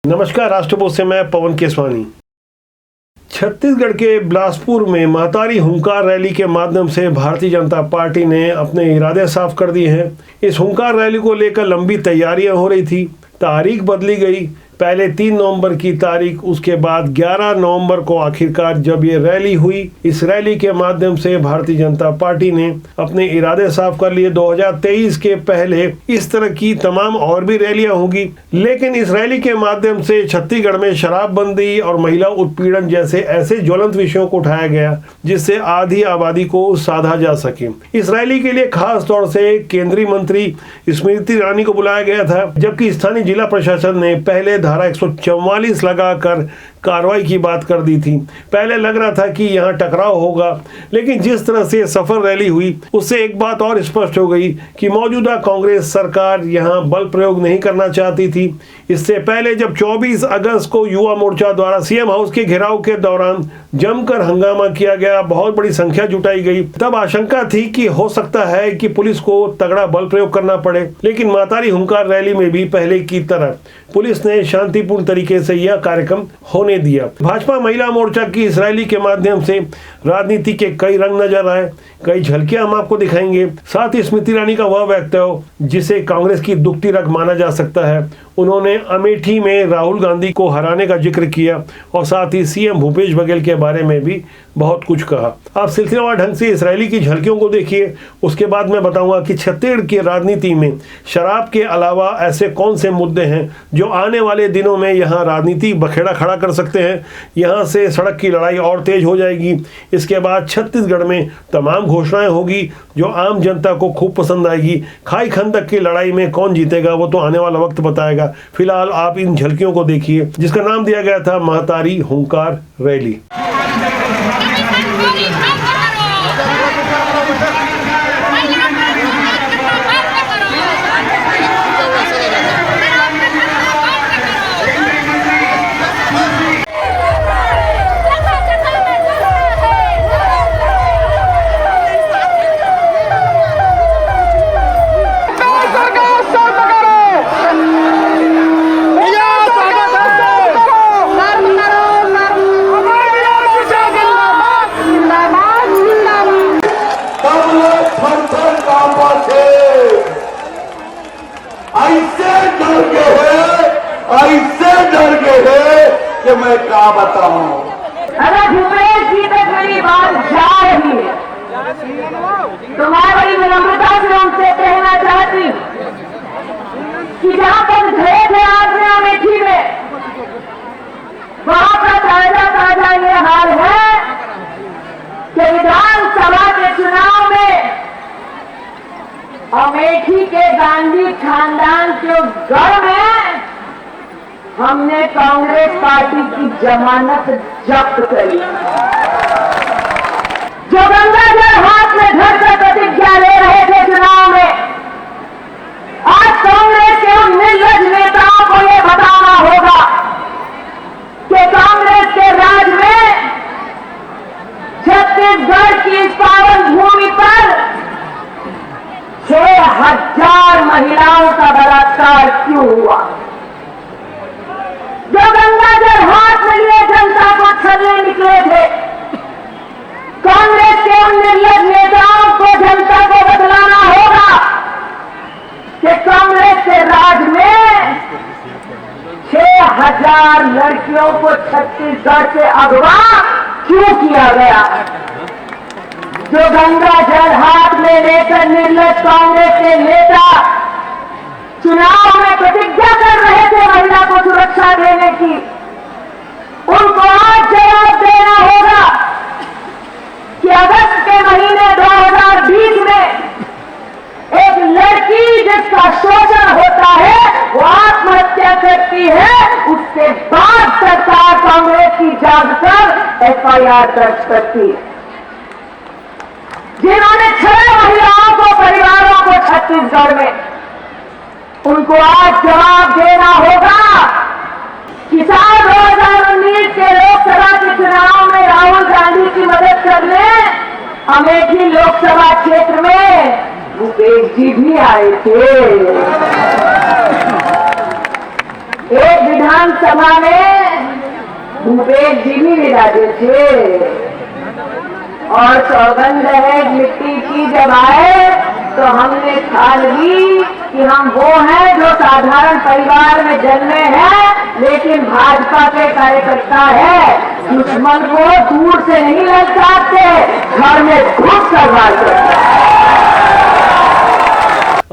नमस्कार, राष्ट्रपोस्ट से मैं पवन केसवानी। छत्तीसगढ़ के बिलासपुर में महतारी हुंकार रैली के माध्यम से भारतीय जनता पार्टी ने अपने इरादे साफ कर दिए हैं। इस हुंकार रैली को लेकर लंबी तैयारियां हो रही थी। तारीख बदली गई, पहले 3 नवंबर की तारीख, उसके बाद 11 नवंबर को आखिरकार जब ये रैली हुई, इस रैली के माध्यम से भारतीय जनता पार्टी ने अपने इरादे साफ कर लिए। 2023 के पहले इस तरह की तमाम और भी रैलियां होंगी, लेकिन इस रैली के माध्यम से छत्तीसगढ़ में शराबबंदी और महिला उत्पीड़न जैसे ऐसे ज्वलंत विषयों को उठाया गया जिससे आधी आबादी को साधा जा सके। इस रैली के लिए खास तौर से केंद्रीय मंत्री स्मृति ईरानी को बुलाया गया था, जबकि स्थानीय जिला प्रशासन ने पहले धारा 144 लगाकर कार्रवाई की बात कर दी थी। पहले लग रहा था कि यहां टकराव होगा, लेकिन जिस तरह से सफल रैली हुई उससे एक बात और स्पष्ट हो गई कि मौजूदा कांग्रेस सरकार यहां बल प्रयोग नहीं करना चाहती थी। इससे पहले जब 24 अगस्त को युवा मोर्चा द्वारा सीएम हाउस के घेराव के दौरान जमकर हंगामा किया गया, बहुत बड़ी संख्या जुटाई गई, तब आशंका थी कि हो सकता है कि पुलिस को तगड़ा बल प्रयोग करना पड़े। लेकिन महतारी हुंकार रैली में भी पहले की तरह पुलिस ने शांतिपूर्ण तरीके से यह कार्यक्रम होने दिया। भाजपा महिला मोर्चा की इस रैली के माध्यम से राजनीति के कई रंग नजर आए, कई झलकियां हम आपको दिखाएंगे। साथ ही स्मृति ईरानी का वह वक्तव्य जिसे कांग्रेस की दुखती रग माना जा सकता है, उन्होंने अमेठी में राहुल गांधी को हराने का जिक्र किया और साथ ही सीएम भूपेश बघेल के बारे में भी बहुत कुछ कहा। आप सिलसिलेवार ढंग से इस रैली की झलकियों को देखिए, उसके बाद मैं बताऊंगा कि छत्तीसगढ़ की राजनीति में शराब के अलावा ऐसे कौन से मुद्दे हैं जो आने वाले दिनों में यहाँ राजनीति बखेड़ा खड़ा कर सकते हैं। यहाँ से सड़क की लड़ाई और तेज हो जाएगी। इसके बाद छत्तीसगढ़ में तमाम घोषणाएं होगी जो आम जनता को खूब पसंद आएगी। खाई खंदक की लड़ाई में कौन जीतेगा वो तो आने वाला वक्त बताएगा। फिलहाल आप इन झलकियों को देखिए जिसका नाम दिया गया था महतारी हुंकार रैली। ऐसे डर गए हैं कि मैं क्या बताऊं। अगर भूपेश जी तक मेरी बात जा रही है तो मैं बड़ी विनम्रता से उनसे कहना चाहती हूँ कि जहां पर गए थे आपने अमेठी में, वहां पर ताजा ये हाल है कि विधानसभा के चुनाव में अमेठी के गांधी खानदान के गढ़ में हमने कांग्रेस पार्टी की जमानत जब्त करी। जो गंगाजल हाथ में धरकर प्रतिज्ञा ले रहे थे चुनाव में, आज कांग्रेस के उन निर्लज नेताओं को यह बताना होगा कि कांग्रेस के राज में छत्तीसगढ़ की इस पावन भूमि पर 6000 महिलाओं का बलात्कार क्यों हुआ। जो गंगाजल हाथ में लिए जनता को छलने निकले थे, कांग्रेस के उन निर्लज नेताओं को जनता को बतलाना होगा कि कांग्रेस के राज में 6000 लड़कियों को छत्तीसगढ़ से अगवा क्यों किया गया। जो गंगाजल हाथ में लेकर निर्लज कांग्रेस के नेता चुनाव में प्रतिज्ञा कर रहे थे महिला को सुरक्षा देने की, उनको आज जवाब देना होगा कि अगस्त के महीने 2020 में एक लड़की जिसका शोषण होता है वो आत्महत्या करती है, उसके बाद सरकार कांग्रेस की जागकर एफआईआर दर्ज करती है। जिन्होंने 6 महिलाओं को, परिवारों को छत्तीसगढ़ में, उनको आज जवाब देना होगा कि साल 2019 के लोकसभा के चुनाव में राहुल गांधी की मदद करने अमेठी लोकसभा क्षेत्र में भूपेश जी भी आए थे। एक विधान विधानसभा में भूपेश जी भी विराजे थे और सौगंध है मिट्टी की जब आए तो हमने ठान ली कि हम वो हैं जो साधारण परिवार में जन्मे हैं लेकिन भाजपा के कार्यकर्ता है। दुश्मन को दूर से नहीं लग सकते, घर में घुस कर मार सकते।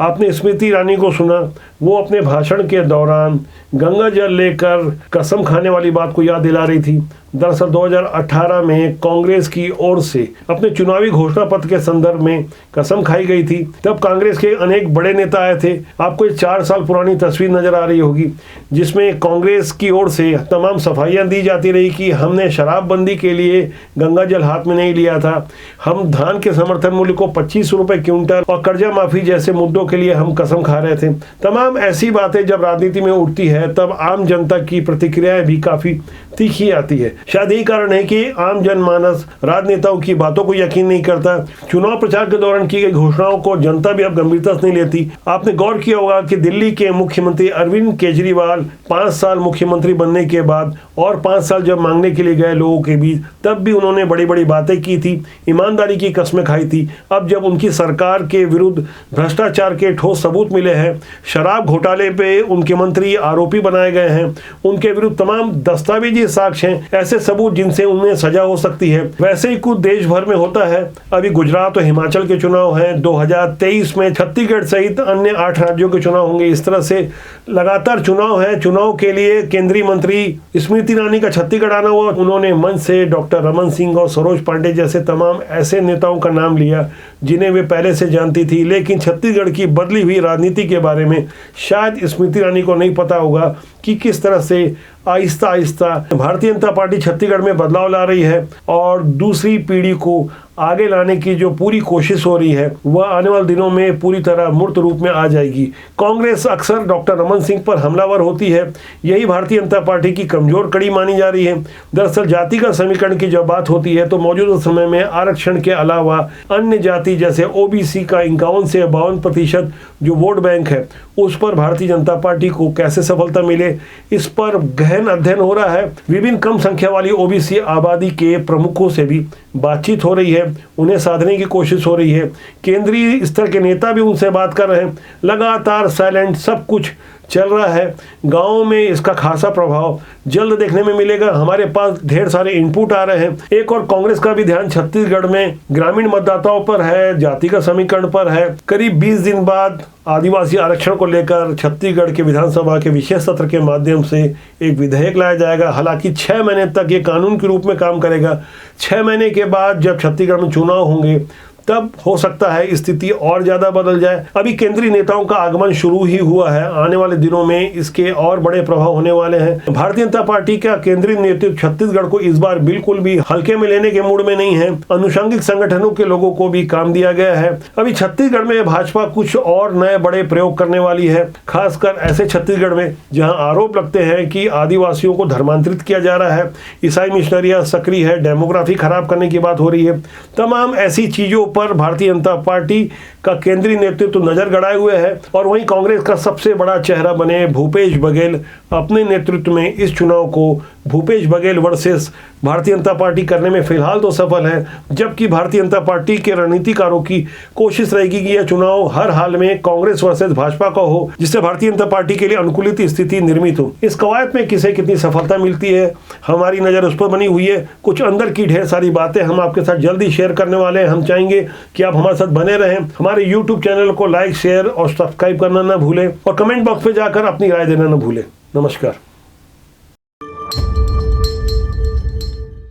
आपने स्मृति ईरानी को सुना, वो अपने भाषण के दौरान गंगा जल लेकर कसम खाने वाली बात को याद दिला रही थी। दरअसल 2018 में कांग्रेस की ओर से अपने चुनावी घोषणा पत्र के संदर्भ में कसम खाई गई थी। तब कांग्रेस के अनेक बड़े नेता आए थे। आपको ये 4 साल पुरानी तस्वीर नजर आ रही होगी जिसमें कांग्रेस की ओर से तमाम सफाइयां दी जाती रही कि हमने शराबबंदी के लिए गंगा जल हाथ में नहीं लिया था, हम धान के समर्थन मूल्य को 25 रुपए क्विंटल और कर्जा माफी जैसे मुद्दों के लिए हम कसम खा रहे थे। तमाम ऐसी बातें जब राजनीति में उठती है तब आम जनता की प्रतिक्रियाएं भी काफी तीखी आती है। शायद यही कारण है कि आम जनमानस राजनेताओं की बातों को यकीन नहीं करता। चुनाव प्रचार के दौरान की गई घोषणाओं को जनता भी अब गंभीरता से नहीं लेती। आपने गौर किया होगा कि दिल्ली के मुख्यमंत्री अरविंद केजरीवाल 5 साल मुख्यमंत्री बनने के बाद और 5 साल जब मांगने के लिए गए लोगों के बीच, तब भी उन्होंने बड़ी बड़ी बातें की थी, ईमानदारी की कस्में खाई थी। अब जब उनकी सरकार के विरुद्ध भ्रष्टाचार के ठोस सबूत मिले हैं, शराब घोटाले पे उनके मंत्री आरोपी बनाए गए हैं, उनके विरुद्ध तमाम दस्तावेजी साक्ष्य हैं, ऐसे सबूत जिनसे उन्हें सजा हो सकती है। वैसे ही कुछ देश भर में होता है। अभी गुजरात और हिमाचल के चुनाव हैं, 2023 में छत्तीसगढ़ सहित अन्य 8 राज्यों के चुनाव होंगे। इस तरह से लगातार चुनाव है। चुनाव के लिए केंद्रीय मंत्री स्मृति ईरानी का छत्तीसगढ़ आना हुआ। उन्होंने मंच से डॉक्टर रमन सिंह और सरोज पांडे जैसे तमाम ऐसे नेताओं का नाम लिया जिन्हें वे पहले से जानती थी, लेकिन छत्तीसगढ़ की बदली हुई राजनीति के बारे में शायद स्मृति ईरानी को नहीं पता होगा कि किस तरह से आहिस्ता आहिस्ता भारतीय जनता पार्टी छत्तीसगढ़ में बदलाव ला रही है और दूसरी पीढ़ी को आगे लाने की जो पूरी कोशिश हो रही है वह आने वाले दिनों में पूरी तरह मूर्त रूप में आ जाएगी। कांग्रेस अक्सर डॉक्टर रमन सिंह पर हमलावर होती है, यही भारतीय जनता पार्टी की कमजोर कड़ी मानी जा रही है। दरअसल जातिगत समीकरण की जब बात होती है तो मौजूदा समय में आरक्षण के अलावा अन्य जाति जैसे ओबीसी का 51 से 52% जो वोट बैंक है उस पर भारतीय जनता पार्टी को कैसे सफलता मिले, इस पर गहन अध्ययन हो रहा है। विभिन्न कम संख्या वाली ओबीसी आबादी के प्रमुखों से भी बातचीत हो रही है, उन्हें साधने की कोशिश हो रही है। केंद्रीय स्तर के नेता भी उनसे बात कर रहे हैं। लगातार साइलेंट सब कुछ चल रहा है। गांवों में इसका खासा प्रभाव जल्द देखने में मिलेगा। हमारे पास ढेर सारे इनपुट आ रहे हैं। एक और कांग्रेस का भी ध्यान छत्तीसगढ़ में ग्रामीण मतदाताओं पर है, जातिगत समीकरण पर है। करीब 20 दिन बाद आदिवासी आरक्षण को लेकर छत्तीसगढ़ के विधानसभा के विशेष सत्र के माध्यम से एक विधेयक लाया जाएगा। हालांकि 6 महीने तक ये कानून के रूप में काम करेगा। 6 महीने के बाद जब छत्तीसगढ़ में चुनाव होंगे तब हो सकता है स्थिति और ज्यादा बदल जाए। अभी केंद्रीय नेताओं का आगमन शुरू ही हुआ है, आने वाले दिनों में इसके और बड़े प्रभाव होने वाले हैं। भारतीय जनता पार्टी का केंद्रीय नेतृत्व छत्तीसगढ़ को इस बार बिल्कुल भी हल्के में लेने के मूड में नहीं है। अनुषंगिक संगठनों के लोगों को भी काम दिया गया है। अभी छत्तीसगढ़ में भाजपा कुछ और नए बड़े प्रयोग करने वाली है, खासकर ऐसे छत्तीसगढ़ में जहाँ आरोप लगते हैं कि आदिवासियों को धर्मांतरित किया जा रहा है, ईसाई मिशनरियां सक्रिय है, डेमोग्राफी खराब करने की बात हो रही है। तमाम ऐसी चीजों पर भारतीय जनता पार्टी का केंद्रीय नेतृत्व नजर गड़ाए हुए है और वहीं कांग्रेस का सबसे बड़ा चेहरा बने भूपेश बघेल अपने नेतृत्व में इस चुनाव को भूपेश बघेल वर्सेस भारतीय जनता पार्टी करने में फिलहाल तो सफल है, जबकि भारतीय जनता पार्टी के रणनीतिकारों की कोशिश रहेगी कि यह चुनाव हर हाल में कांग्रेस वर्सेस भाजपा का हो, जिससे भारतीय जनता पार्टी के लिए अनुकूलित स्थिति निर्मित हो। इस कवायद में किसे कितनी सफलता मिलती है हमारी नजर उस पर बनी हुई है। कुछ अंदर की ढेर सारी बातें हम आपके साथ जल्दी शेयर करने वाले हैं। हम चाहेंगे कि आप हमारे साथ बने रहें। हमारे YouTube चैनल को लाइक, शेयर और सब्सक्राइब करना न भूलें और कमेंट बॉक्स में जाकर अपनी राय देना न भूलें। नमस्कार।